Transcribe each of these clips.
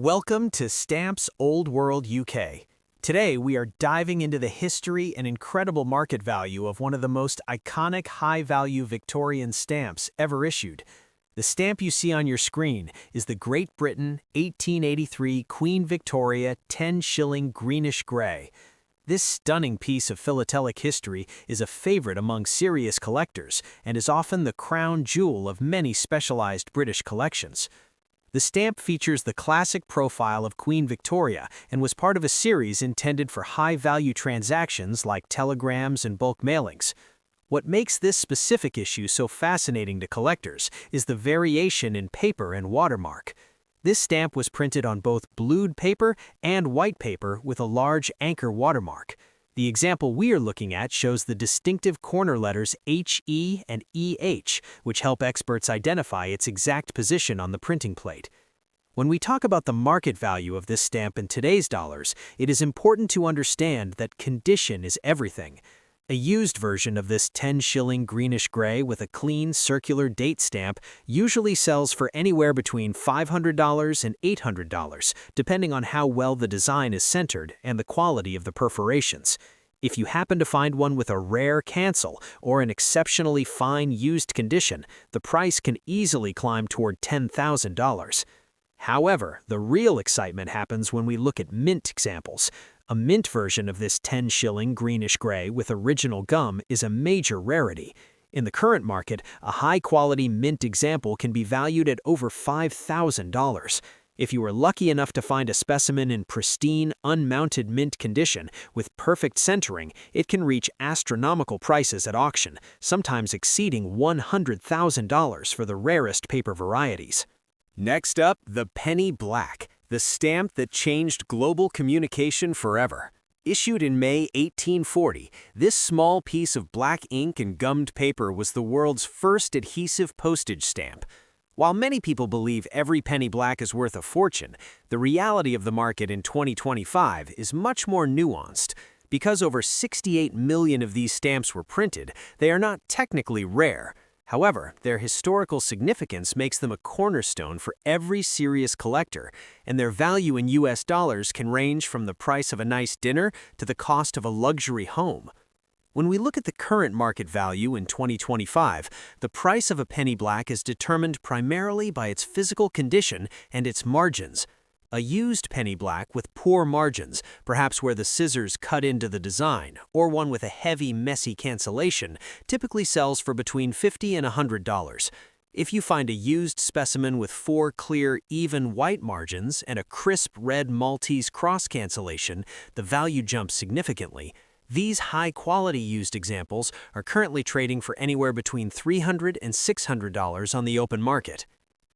Welcome to Stamps Old World UK. Today we are diving into the history and incredible market value of one of the most iconic high-value Victorian stamps ever issued. The stamp you see on your screen is the Great Britain 1883 Queen Victoria 10 shilling greenish grey. This stunning piece of philatelic history is a favorite among serious collectors and is often the crown jewel of many specialized British collections. The stamp features the classic profile of Queen Victoria and was part of a series intended for high-value transactions like telegrams and bulk mailings. What makes this specific issue so fascinating to collectors is the variation in paper and watermark. This stamp was printed on both blued paper and white paper with a large anchor watermark. The example we are looking at shows the distinctive corner letters HE and EH, which help experts identify its exact position on the printing plate. When we talk about the market value of this stamp in today's dollars, it is important to understand that condition is everything. A used version of this 10 shilling greenish grey with a clean circular date stamp usually sells for anywhere between $500 and $800, depending on how well the design is centered and the quality of the perforations. If you happen to find one with a rare cancel or an exceptionally fine used condition, the price can easily climb toward $10,000. However, the real excitement happens when we look at mint examples. A mint version of this 10 shilling greenish grey with original gum is a major rarity. In the current market, a high-quality mint example can be valued at over $5,000. If you are lucky enough to find a specimen in pristine, unmounted mint condition with perfect centering, it can reach astronomical prices at auction, sometimes exceeding $100,000 for the rarest paper varieties. Next up, the penny black, the stamp that changed global communication forever. Issued in May 1840, this small piece of black ink and gummed paper was the world's first adhesive postage stamp. While many people believe every penny black is worth a fortune, the reality of the market in 2025 is much more nuanced. Because over 68 million of these stamps were printed, they are not technically rare. However, their historical significance makes them a cornerstone for every serious collector, and their value in US dollars can range from the price of a nice dinner to the cost of a luxury home. When we look at the current market value in 2025, the price of a penny black is determined primarily by its physical condition and its margins. A used penny black with poor margins, perhaps where the scissors cut into the design, or one with a heavy, messy cancellation, typically sells for between $50 and $100. If you find a used specimen with 4 clear, even white margins and a crisp red Maltese cross cancellation, the value jumps significantly. These high-quality used examples are currently trading for anywhere between $300 and $600 on the open market.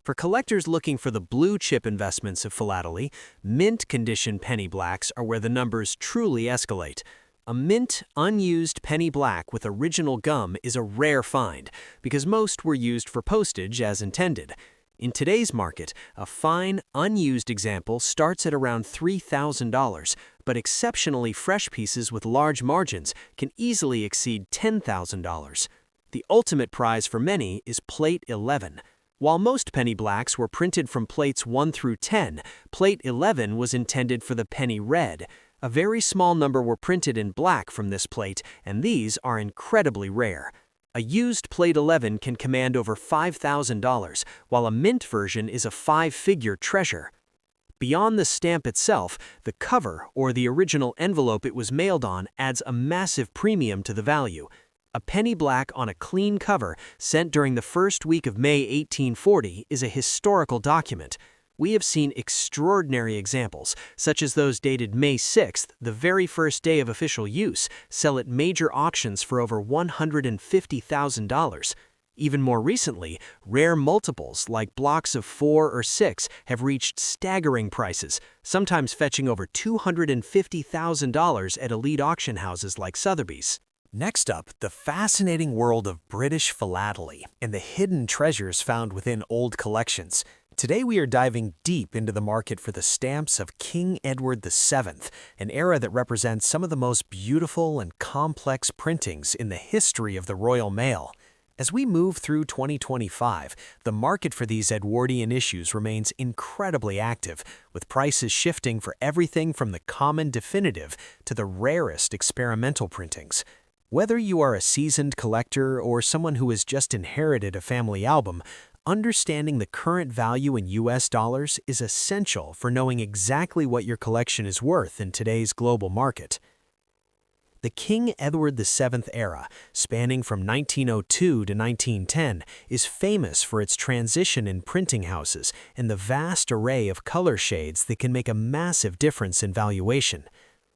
For collectors looking for the blue-chip investments of Philately, mint-condition penny blacks are where the numbers truly escalate. A mint, unused penny black with original gum is a rare find, because most were used for postage as intended. In today's market, a fine, unused example starts at around $3,000, but exceptionally fresh pieces with large margins can easily exceed $10,000. The ultimate prize for many is Plate 11. While most penny blacks were printed from plates 1 through 10, plate 11 was intended for the penny red. A very small number were printed in black from this plate, and these are incredibly rare. A used plate 11 can command over $5,000, while a mint version is a 5-figure treasure. Beyond the stamp itself, the cover, or the original envelope it was mailed on, adds a massive premium to the value. A penny black on a clean cover sent during the first week of May 1840 is a historical document. We have seen extraordinary examples, such as those dated May 6th, the very first day of official use, sell at major auctions for over $150,000. Even more recently, rare multiples like blocks of 4 or 6 have reached staggering prices, sometimes fetching over $250,000 at elite auction houses like Sotheby's. Next up, the fascinating world of British philately and the hidden treasures found within old collections. Today we are diving deep into the market for the stamps of King Edward VII, an era that represents some of the most beautiful and complex printings in the history of the Royal Mail. As we move through 2025, the market for these Edwardian issues remains incredibly active, with prices shifting for everything from the common definitive to the rarest experimental printings. Whether you are a seasoned collector or someone who has just inherited a family album, understanding the current value in US dollars is essential for knowing exactly what your collection is worth in today's global market. The King Edward VII era, spanning from 1902 to 1910, is famous for its transition in printing houses and the vast array of color shades that can make a massive difference in valuation.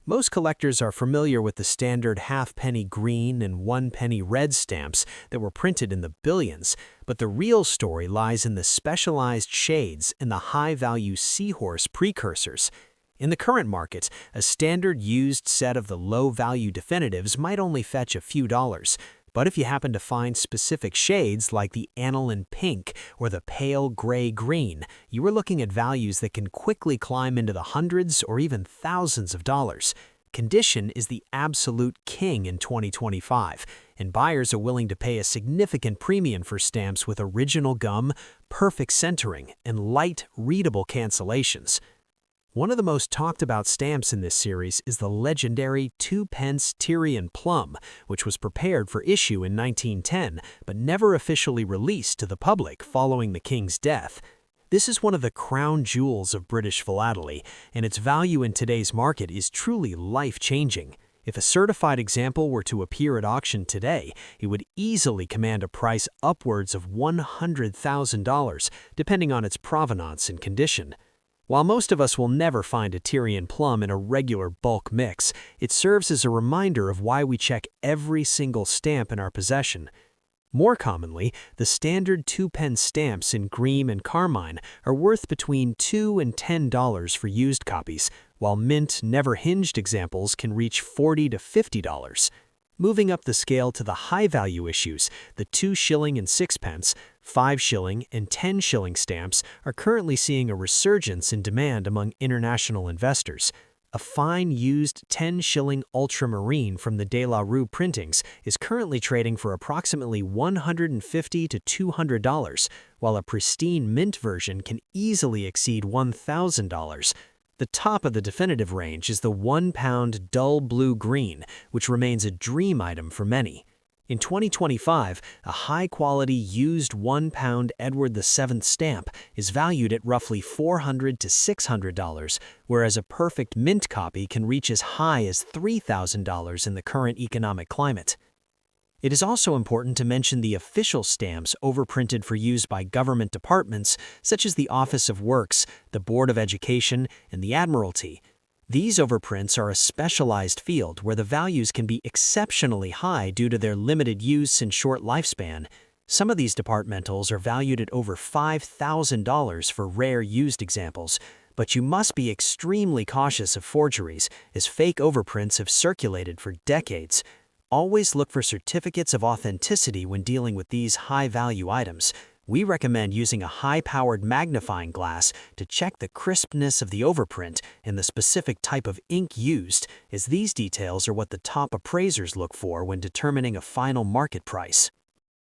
Most collectors are familiar with the standard half-penny green and one-penny red stamps that were printed in the billions, but the real story lies in the specialized shades and the high-value seahorse precursors. In the current market, a standard used set of the low-value definitives might only fetch a few dollars, but if you happen to find specific shades like the aniline pink or the pale gray-green, you are looking at values that can quickly climb into the hundreds or even thousands of dollars. Condition is the absolute king in 2025, and buyers are willing to pay a significant premium for stamps with original gum, perfect centering, and light, readable cancellations. One of the most talked about stamps in this series is the legendary 2-pence Tyrian plum, which was prepared for issue in 1910 but never officially released to the public following the king's death. This is one of the crown jewels of British philately, and its value in today's market is truly life-changing. If a certified example were to appear at auction today, it would easily command a price upwards of $100,000, depending on its provenance and condition. While most of us will never find a Tyrian plum in a regular bulk mix, it serves as a reminder of why we check every single stamp in our possession. More commonly, the standard 2-pence stamps in green and carmine are worth between $2 and $10 for used copies, while mint, never-hinged examples can reach $40 to $50. Moving up the scale to the high-value issues, the 2 shilling and 6 pence, 5 shilling, and 10 shilling stamps are currently seeing a resurgence in demand among international investors. A fine used 10 shilling ultramarine from the De La Rue printings is currently trading for approximately $150 to $200, while a pristine mint version can easily exceed $1,000. The top of the definitive range is the 1-pound dull blue-green, which remains a dream item for many. In 2025, a high-quality used 1-pound Edward VII stamp is valued at roughly $400 to $600, whereas a perfect mint copy can reach as high as $3,000 in the current economic climate. It is also important to mention the official stamps overprinted for use by government departments such as the Office of Works, the Board of Education, and the Admiralty. These overprints are a specialized field where the values can be exceptionally high due to their limited use and short lifespan. Some of these departmentals are valued at over $5,000 for rare used examples, but you must be extremely cautious of forgeries, as fake overprints have circulated for decades. Always look for certificates of authenticity when dealing with these high-value items. We recommend using a high-powered magnifying glass to check the crispness of the overprint and the specific type of ink used, as these details are what the top appraisers look for when determining a final market price.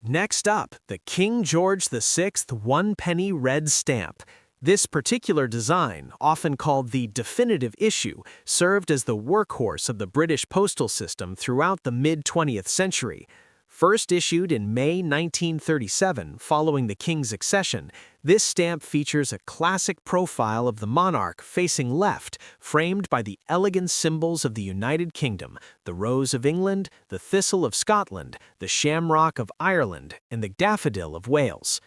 Next up, the King George VI 1-penny red stamp. This particular design, often called the definitive issue, served as the workhorse of the British postal system throughout the mid-20th century. First issued in May 1937, following the king's accession, this stamp features a classic profile of the monarch facing left, framed by the elegant symbols of the United Kingdom, the rose of England, the thistle of Scotland, the shamrock of Ireland, and the daffodil of Wales.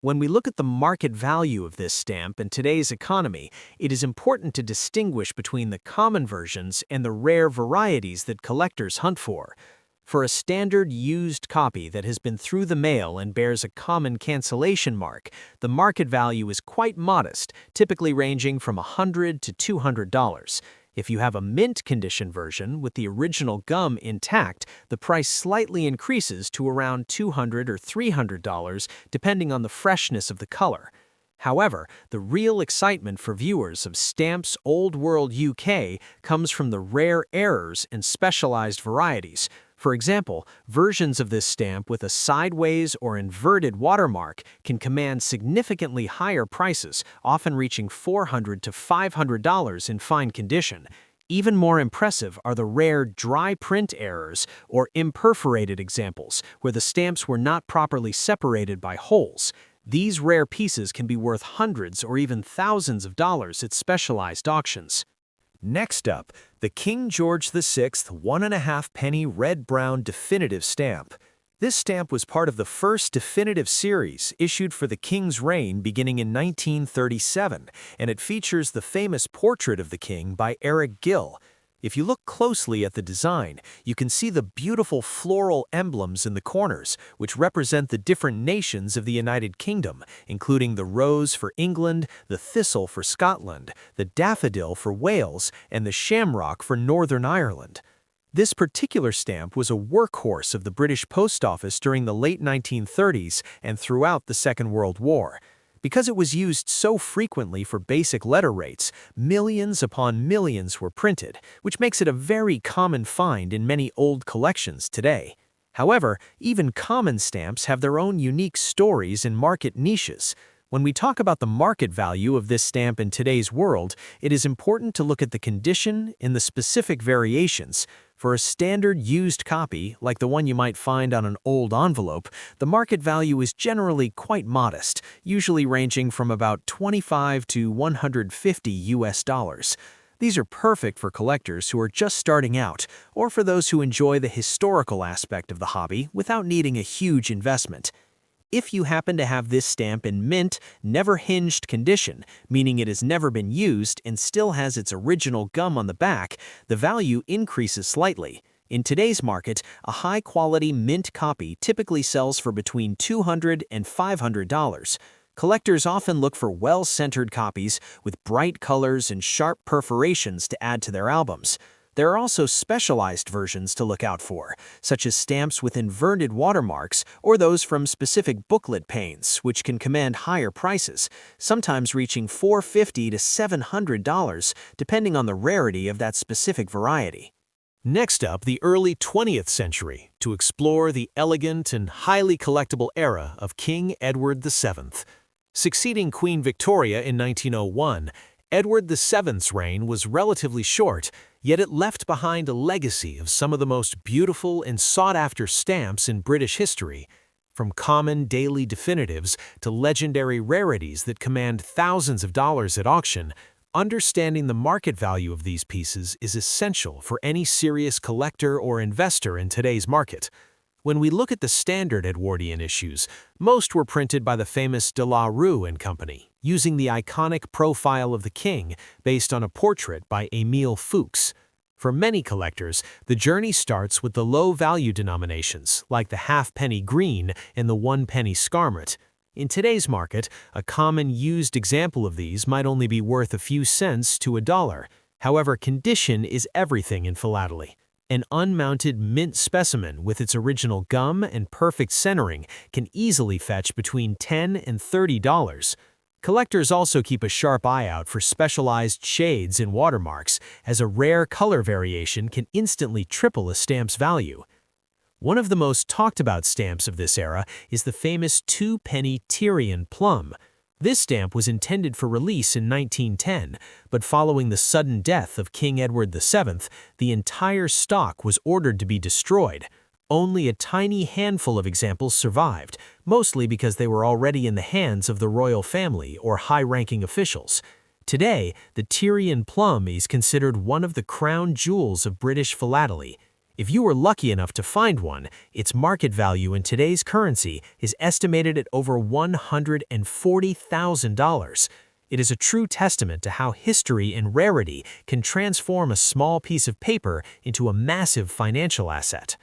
When we look at the market value of this stamp in today's economy, it is important to distinguish between the common versions and the rare varieties that collectors hunt for. For a standard used copy that has been through the mail and bears a common cancellation mark, the market value is quite modest, typically ranging from $100 to $200. If you have a mint condition version with the original gum intact, the price slightly increases to around $200 or $300 depending on the freshness of the color. However, the real excitement for viewers of Stamps Old World UK comes from the rare errors and specialized varieties. For example, versions of this stamp with a sideways or inverted watermark can command significantly higher prices, often reaching $400 to $500 in fine condition. Even more impressive are the rare dry print errors or imperforated examples, where the stamps were not properly separated by holes. These rare pieces can be worth hundreds or even thousands of dollars at specialized auctions. Next up, the King George VI 1.5 penny red-brown definitive stamp. This stamp was part of the first definitive series issued for the King's reign beginning in 1937, and it features the famous portrait of the King by Eric Gill. If you look closely at the design, you can see the beautiful floral emblems in the corners, which represent the different nations of the United Kingdom, including the rose for England, the thistle for Scotland, the daffodil for Wales, and the shamrock for Northern Ireland. This particular stamp was a workhorse of the British Post Office during the late 1930s and throughout the Second World War. Because it was used so frequently for basic letter rates, millions upon millions were printed, which makes it a very common find in many old collections today. However, even common stamps have their own unique stories and market niches. When we talk about the market value of this stamp in today's world, it is important to look at the condition and the specific variations. For a standard used copy, like the one you might find on an old envelope, the market value is generally quite modest, usually ranging from about $25 to $150. These are perfect for collectors who are just starting out, or for those who enjoy the historical aspect of the hobby without needing a huge investment. If you happen to have this stamp in mint, never hinged condition, meaning it has never been used and still has its original gum on the back, the value increases slightly. In today's market, a high-quality mint copy typically sells for between $200 and $500. Collectors often look for well-centered copies with bright colors and sharp perforations to add to their albums. There are also specialized versions to look out for, such as stamps with inverted watermarks or those from specific booklet panes, which can command higher prices, sometimes reaching $450 to $700, depending on the rarity of that specific variety. Next up, the early 20th century, to explore the elegant and highly collectible era of King Edward VII. Succeeding Queen Victoria in 1901, Edward VII's reign was relatively short, yet it left behind a legacy of some of the most beautiful and sought-after stamps in British history. From common daily definitives to legendary rarities that command thousands of dollars at auction, understanding the market value of these pieces is essential for any serious collector or investor in today's market. When we look at the standard Edwardian issues, most were printed by the famous De La Rue and Company, using the iconic profile of the king based on a portrait by Émile Fuchs. For many collectors, the journey starts with the low-value denominations, like the half-penny green and the one-penny scarlet. In today's market, a common used example of these might only be worth a few cents to $1. However, condition is everything in philately. An unmounted mint specimen with its original gum and perfect centering can easily fetch between $10 and $30. Collectors also keep a sharp eye out for specialized shades and watermarks, as a rare color variation can instantly triple a stamp's value. One of the most talked about stamps of this era is the famous 2-penny Tyrian plum. This stamp was intended for release in 1910, but following the sudden death of King Edward VII, the entire stock was ordered to be destroyed. Only a tiny handful of examples survived, mostly because they were already in the hands of the royal family or high-ranking officials. Today, the Tyrian plum is considered one of the crown jewels of British philately. If you were lucky enough to find one, its market value in today's currency is estimated at over $140,000. It is a true testament to how history and rarity can transform a small piece of paper into a massive financial asset.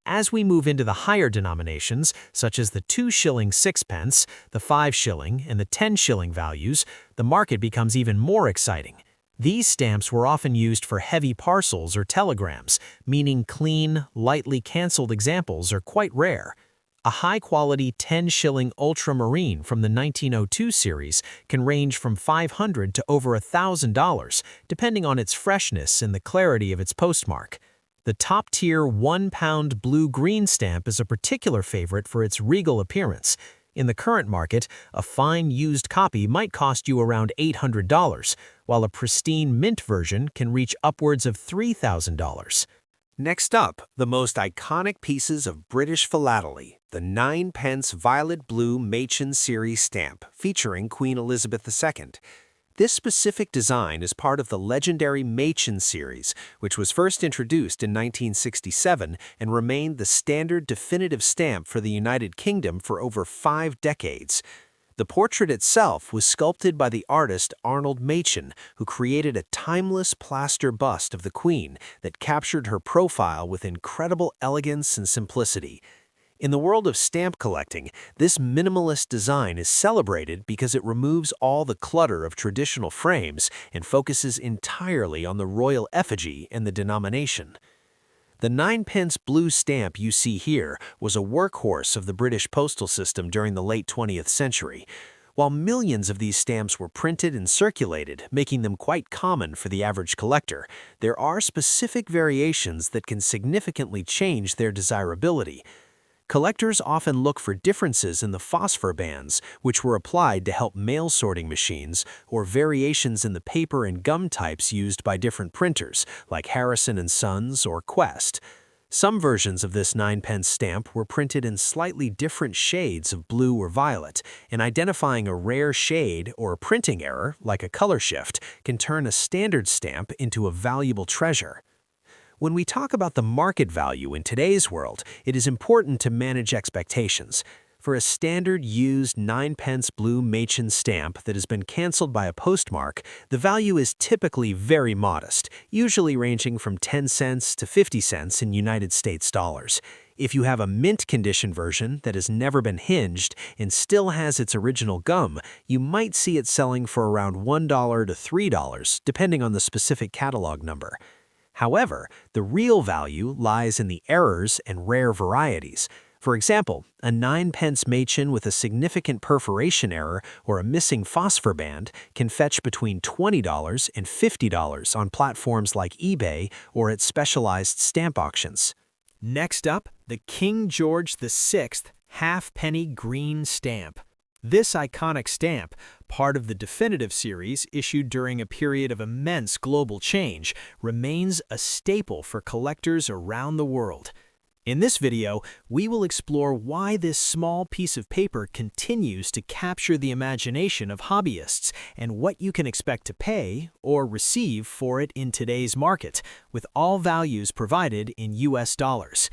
As we move into the higher denominations, such as the 2-shilling sixpence, the 5-shilling, and the 10-shilling values, the market becomes even more exciting. These stamps were often used for heavy parcels or telegrams, meaning clean, lightly canceled examples are quite rare. A high-quality 10-shilling ultramarine from the 1902 series can range from $500 to over $1,000, depending on its freshness and the clarity of its postmark. The top-tier 1-pound blue-green stamp is a particular favorite for its regal appearance. In the current market, a fine used copy might cost you around $800, while a pristine mint version can reach upwards of $3,000. Next up, the most iconic pieces of British Philately, the 9-pence violet blue Machin series stamp featuring Queen Elizabeth II. This specific design is part of the legendary Machin series, which was first introduced in 1967 and remained the standard definitive stamp for the United Kingdom for over 5 decades. The portrait itself was sculpted by the artist Arnold Machin, who created a timeless plaster bust of the Queen that captured her profile with incredible elegance and simplicity. In the world of stamp collecting, this minimalist design is celebrated because it removes all the clutter of traditional frames and focuses entirely on the royal effigy and the denomination. The 9-pence blue stamp you see here was a workhorse of the British postal system during the late 20th century. While millions of these stamps were printed and circulated, making them quite common for the average collector, there are specific variations that can significantly change their desirability. Collectors often look for differences in the phosphor bands, which were applied to help mail sorting machines, or variations in the paper and gum types used by different printers, like Harrison & Sons or Quest. Some versions of this 9-pence stamp were printed in slightly different shades of blue or violet, and identifying a rare shade or a printing error, like a color shift, can turn a standard stamp into a valuable treasure. When we talk about the market value in today's world, it is important to manage expectations. For a standard used 9-pence blue Machin stamp that has been canceled by a postmark, the value is typically very modest, usually ranging from 10 cents to 50 cents in United States dollars. If you have a mint condition version that has never been hinged and still has its original gum, you might see it selling for around $1 to $3, depending on the specific catalog number. However, the real value lies in the errors and rare varieties. For example, a 9-pence Machin with a significant perforation error or a missing phosphor band can fetch between $20 and $50 on platforms like eBay or at specialized stamp auctions. Next up, the King George VI halfpenny green stamp. This iconic stamp, part of the definitive series issued during a period of immense global change, remains a staple for collectors around the world. In this video, we will explore why this small piece of paper continues to capture the imagination of hobbyists and what you can expect to pay or receive for it in today's market, with all values provided in US dollars.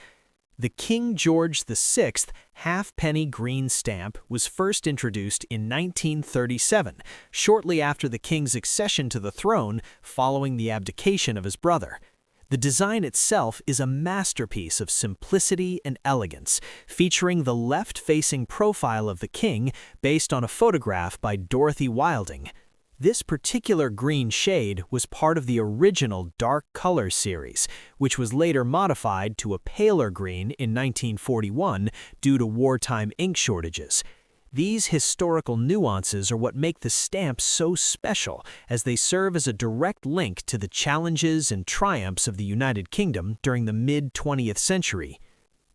The King George VI halfpenny green stamp was first introduced in 1937, shortly after the king's accession to the throne following the abdication of his brother. The design itself is a masterpiece of simplicity and elegance, featuring the left-facing profile of the king based on a photograph by Dorothy Wilding. This particular green shade was part of the original Dark Color series, which was later modified to a paler green in 1941 due to wartime ink shortages. These historical nuances are what make the stamp so special, as they serve as a direct link to the challenges and triumphs of the United Kingdom during the mid-20th century.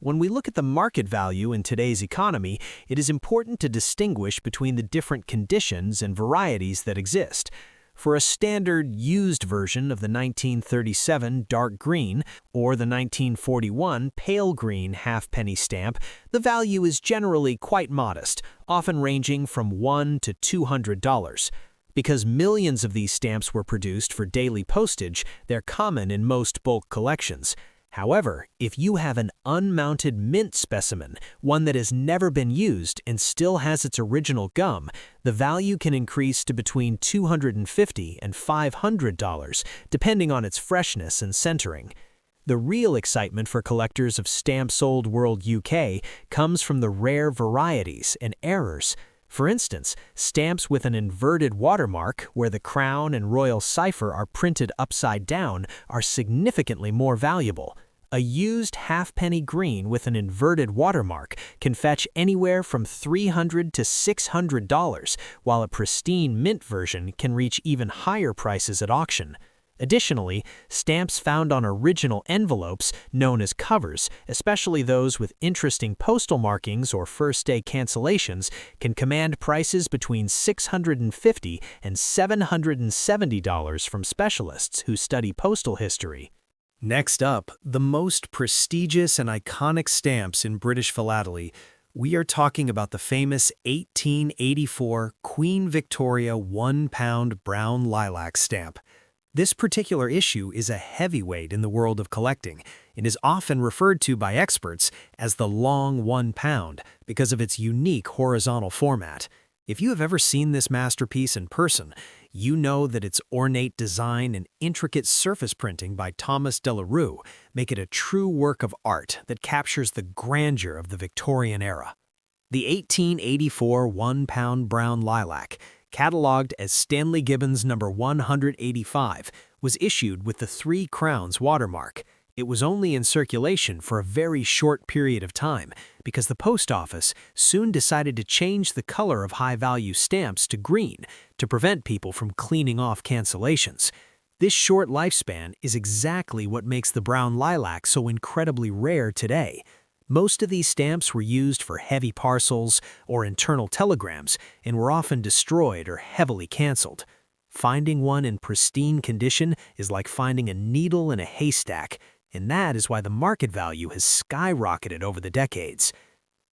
When we look at the market value in today's economy, it is important to distinguish between the different conditions and varieties that exist. For a standard used version of the 1937 dark green or the 1941 pale green halfpenny stamp, the value is generally quite modest, often ranging from $1 to $200. Because millions of these stamps were produced for daily postage, they're common in most bulk collections. However, if you have an unmounted mint specimen, one that has never been used and still has its original gum, the value can increase to between $250 and $500, depending on its freshness and centering. The real excitement for collectors of Stamps Sold World UK comes from the rare varieties and errors. For instance, stamps with an inverted watermark, where the crown and royal cipher are printed upside down, are significantly more valuable. A used halfpenny green with an inverted watermark can fetch anywhere from $300 to $600, while a pristine mint version can reach even higher prices at auction. Additionally, stamps found on original envelopes, known as covers, especially those with interesting postal markings or first-day cancellations, can command prices between $650 and $770 from specialists who study postal history. Next up, the most prestigious and iconic stamps in British philately. We are talking about the famous 1884 Queen Victoria £1 brown lilac stamp. This particular issue is a heavyweight in the world of collecting and is often referred to by experts as the long £1 because of its unique horizontal format. If you have ever seen this masterpiece in person, you know that its ornate design and intricate surface printing by Thomas de la Rue make it a true work of art that captures the grandeur of the Victorian era. The 1884 £1 brown lilac, catalogued as Stanley Gibbons No. 185, was issued with the 3 crowns watermark. It was only in circulation for a very short period of time because the post office soon decided to change the color of high-value stamps to green to prevent people from cleaning off cancellations. This short lifespan is exactly what makes the brown lilac so incredibly rare today. Most of these stamps were used for heavy parcels or internal telegrams and were often destroyed or heavily canceled. Finding one in pristine condition is like finding a needle in a haystack, and that is why the market value has skyrocketed over the decades.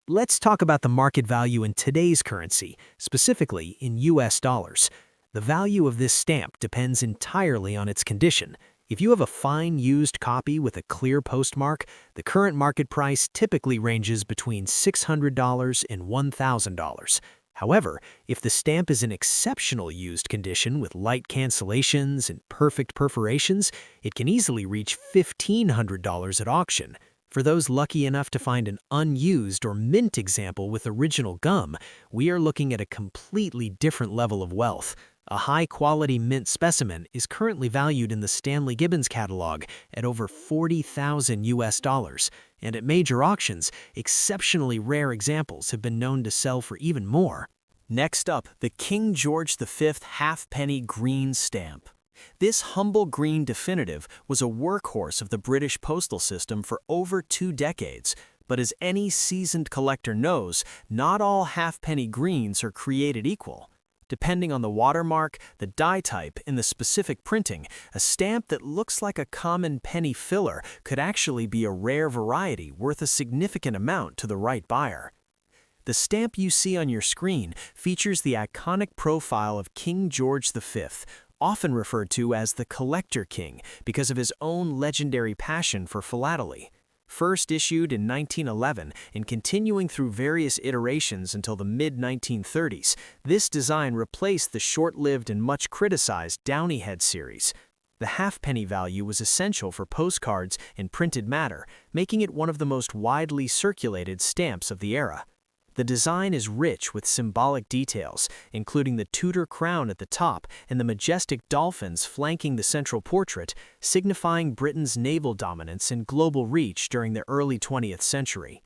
Let's talk about the market value in today's currency, specifically in US dollars. The value of this stamp depends entirely on its condition. If you have a fine used copy with a clear postmark, the current market price typically ranges between $600 and $1,000. However, if the stamp is in exceptional used condition with light cancellations and perfect perforations, it can easily reach $1,500 at auction. For those lucky enough to find an unused or mint example with original gum, we are looking at a completely different level of wealth. A high-quality mint specimen is currently valued in the Stanley Gibbons catalog at over $40,000, and at major auctions, exceptionally rare examples have been known to sell for even more. Next up, the King George V halfpenny green stamp. This humble green definitive was a workhorse of the British postal system for over 2 decades, but as any seasoned collector knows, not all halfpenny greens are created equal. Depending on the watermark, the die type, and the specific printing, a stamp that looks like a common penny filler could actually be a rare variety worth a significant amount to the right buyer. The stamp you see on your screen features the iconic profile of King George V, often referred to as the Collector King because of his own legendary passion for philately. First issued in 1911 and continuing through various iterations until the mid-1930s, this design replaced the short-lived and much criticized Downy Head series. The halfpenny value was essential for postcards and printed matter, making it one of the most widely circulated stamps of the era. The design is rich with symbolic details, including the Tudor crown at the top and the majestic dolphins flanking the central portrait, signifying Britain's naval dominance and global reach during the early 20th century.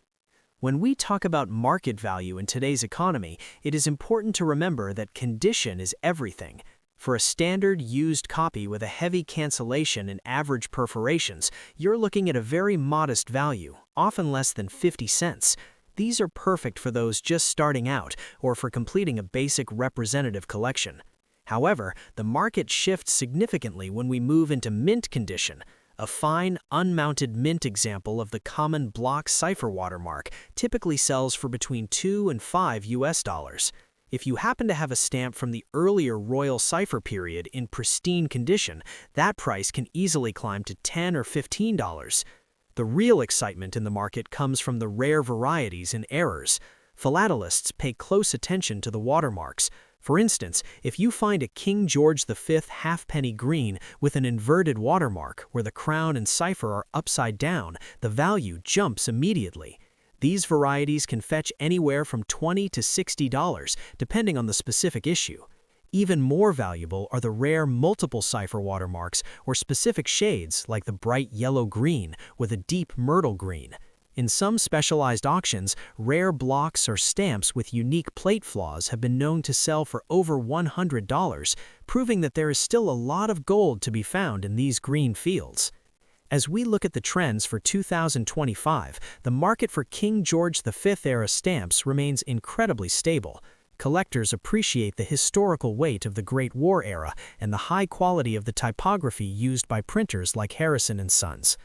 When we talk about market value in today's economy, it is important to remember that condition is everything. For a standard used copy with a heavy cancellation and average perforations, you're looking at a very modest value, often less than 50 cents. These are perfect for those just starting out or for completing a basic representative collection. However, the market shifts significantly when we move into mint condition. A fine, unmounted mint example of the common block cipher watermark typically sells for between $2 and $5. If you happen to have a stamp from the earlier royal cipher period in pristine condition, that price can easily climb to $10 or $15. The real excitement in the market comes from the rare varieties and errors. Philatelists pay close attention to the watermarks. For instance, if you find a King George V halfpenny green with an inverted watermark where the crown and cipher are upside down, the value jumps immediately. These varieties can fetch anywhere from $20 to $60, depending on the specific issue. Even more valuable are the rare multiple cipher watermarks or specific shades like the bright yellow-green with a deep myrtle green. In some specialized auctions, rare blocks or stamps with unique plate flaws have been known to sell for over $100, proving that there is still a lot of gold to be found in these green fields. As we look at the trends for 2025, the market for King George V era stamps remains incredibly stable. Collectors appreciate the historical weight of the Great War era and the high quality of the typography used by printers like Harrison & Sons.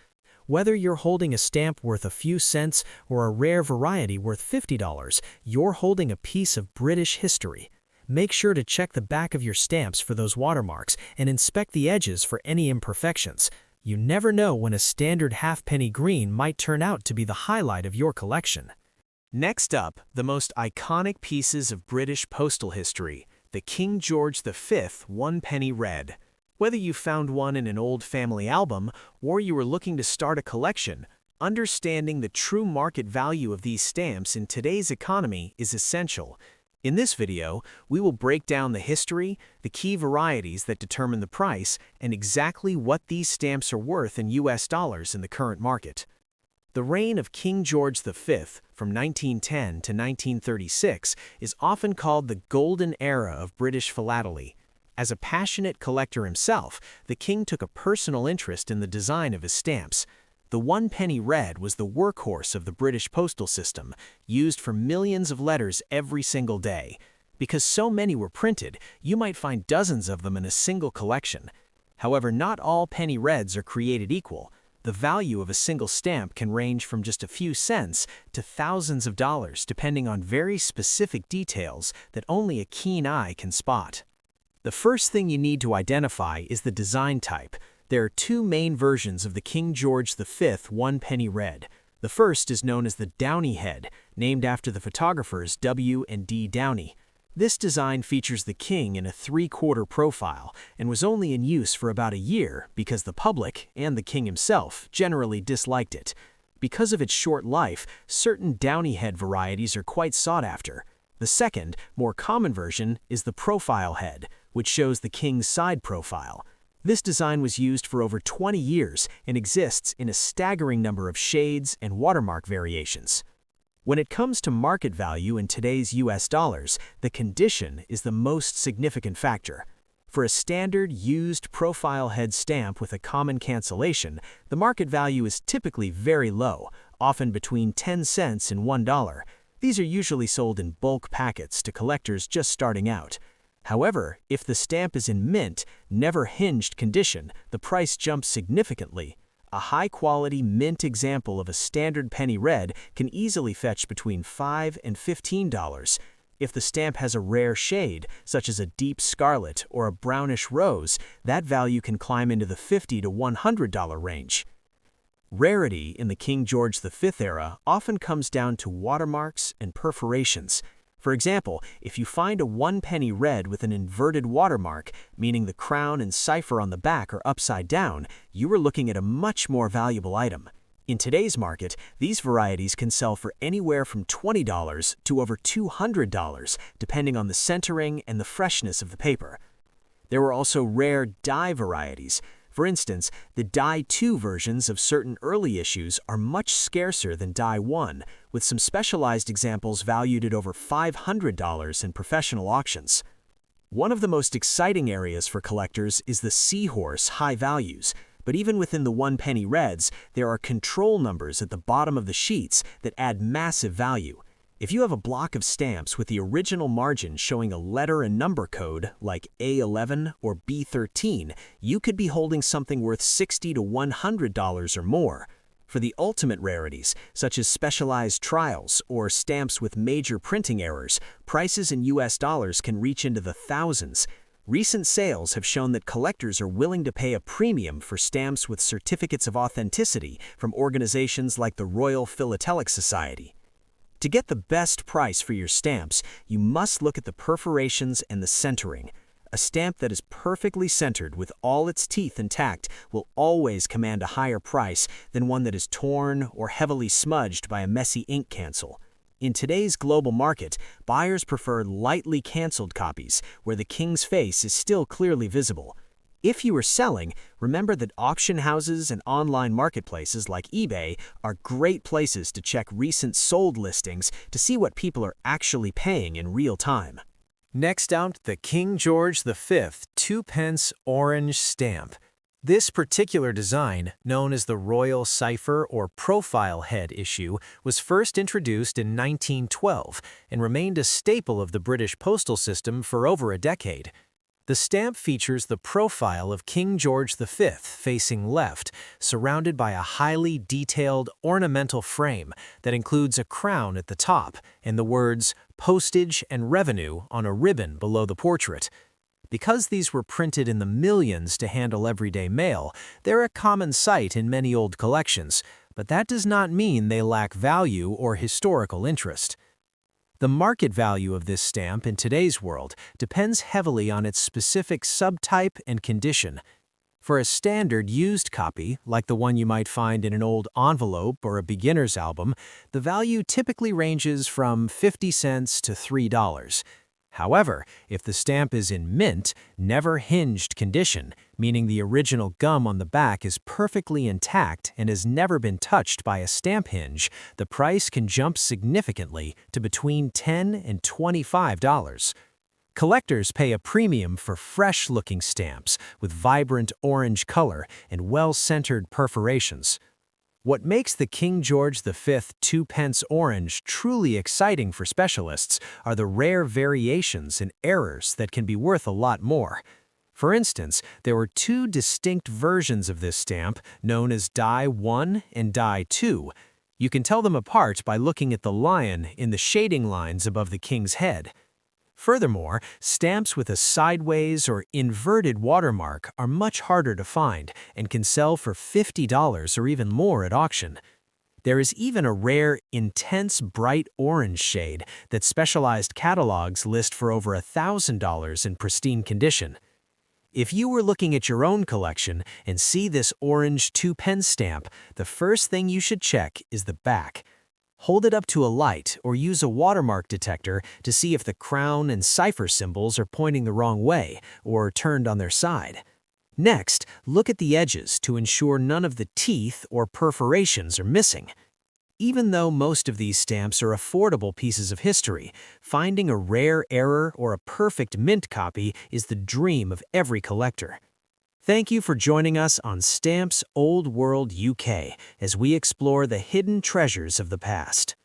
Whether you're holding a stamp worth a few cents or a rare variety worth $50, you're holding a piece of British history. Make sure to check the back of your stamps for those watermarks and inspect the edges for any imperfections. You never know when a standard halfpenny green might turn out to be the highlight of your collection. Next up, the most iconic pieces of British postal history, the King George V 1 penny red. Whether you found one in an old family album or you were looking to start a collection, understanding the true market value of these stamps in today's economy is essential. In this video, we will break down the history, the key varieties that determine the price, and exactly what these stamps are worth in US dollars in the current market. The reign of King George V from 1910 to 1936 is often called the Golden Era of British Philately. As a passionate collector himself, the king took a personal interest in the design of his stamps. The 1 penny red was the workhorse of the British postal system, used for millions of letters every single day. Because so many were printed, you might find dozens of them in a single collection. However, not all penny reds are created equal. The value of a single stamp can range from just a few cents to thousands of dollars, depending on very specific details that only a keen eye can spot. The first thing you need to identify is the design type. There are two main versions of the King George V 1 penny red. The first is known as the Downey head, named after the photographers W. and D. Downey. This design features the king in a 3/4 profile and was only in use for about a year because the public, and the king himself, generally disliked it. Because of its short life, certain Downey head varieties are quite sought after. The second, more common version is the profile head, which shows the king's side profile. This design was used for over 20 years and exists in a staggering number of shades and watermark variations. When it comes to market value in today's US dollars, the condition is the most significant factor. For a standard used profile head stamp with a common cancellation, the market value is typically very low, often between 10 cents and $1. These are usually sold in bulk packets to collectors just starting out. However, if the stamp is in mint, never hinged condition, the price jumps significantly. A high-quality mint example of a standard penny red can easily fetch between $5 and $15. If the stamp has a rare shade, such as a deep scarlet or a brownish rose, that value can climb into the $50 to $100 range. Rarity in the King George V era often comes down to watermarks and perforations. For example, if you find a 1 penny red with an inverted watermark, meaning the crown and cipher on the back are upside down, you are looking at a much more valuable item. In today's market, these varieties can sell for anywhere from $20 to over $200, depending on the centering and the freshness of the paper. There were also rare die varieties. For instance, the Die 2 versions of certain early issues are much scarcer than Die 1, with some specialized examples valued at over $500 in professional auctions. One of the most exciting areas for collectors is the seahorse high values, but even within the 1 penny reds, there are control numbers at the bottom of the sheets that add massive value. If you have a block of stamps with the original margin showing a letter and number code like A11 or B13, you could be holding something worth $60 to $100 or more. For the ultimate rarities, such as specialized trials or stamps with major printing errors, prices in US dollars can reach into the thousands. Recent sales have shown that collectors are willing to pay a premium for stamps with certificates of authenticity from organizations like the Royal Philatelic Society. To get the best price for your stamps, you must look at the perforations and the centering. A stamp that is perfectly centered with all its teeth intact will always command a higher price than one that is torn or heavily smudged by a messy ink cancel. In today's global market, buyers prefer lightly canceled copies where the king's face is still clearly visible. If you are selling, remember that auction houses and online marketplaces like eBay are great places to check recent sold listings to see what people are actually paying in real time. Next out, the King George V 2-pence orange stamp. This particular design, known as the Royal Cipher or Profile Head issue, was first introduced in 1912 and remained a staple of the British postal system for over a decade. The stamp features the profile of King George V facing left, surrounded by a highly detailed ornamental frame that includes a crown at the top and the words "Postage and Revenue" on a ribbon below the portrait. Because these were printed in the millions to handle everyday mail, they're a common sight in many old collections, but that does not mean they lack value or historical interest. The market value of this stamp in today's world depends heavily on its specific subtype and condition. For a standard used copy, like the one you might find in an old envelope or a beginner's album, the value typically ranges from 50 cents to $3. However, if the stamp is in mint, never hinged condition, meaning the original gum on the back is perfectly intact and has never been touched by a stamp hinge, the price can jump significantly to between $10 and $25. Collectors pay a premium for fresh-looking stamps with vibrant orange color and well-centered perforations. What makes the King George V 2-pence orange truly exciting for specialists are the rare variations and errors that can be worth a lot more. For instance, there were two distinct versions of this stamp known as Die 1 and Die 2. You can tell them apart by looking at the lion in the shading lines above the king's head. Furthermore, stamps with a sideways or inverted watermark are much harder to find and can sell for $50 or even more at auction. There is even a rare, intense bright orange shade that specialized catalogs list for over $1,000 in pristine condition. If you were looking at your own collection and see this orange 2-pence stamp, the first thing you should check is the back. Hold it up to a light or use a watermark detector to see if the crown and cipher symbols are pointing the wrong way or turned on their side. Next, look at the edges to ensure none of the teeth or perforations are missing. Even though most of these stamps are affordable pieces of history, finding a rare error or a perfect mint copy is the dream of every collector. Thank you for joining us on Stamps Old World UK as we explore the hidden treasures of the past.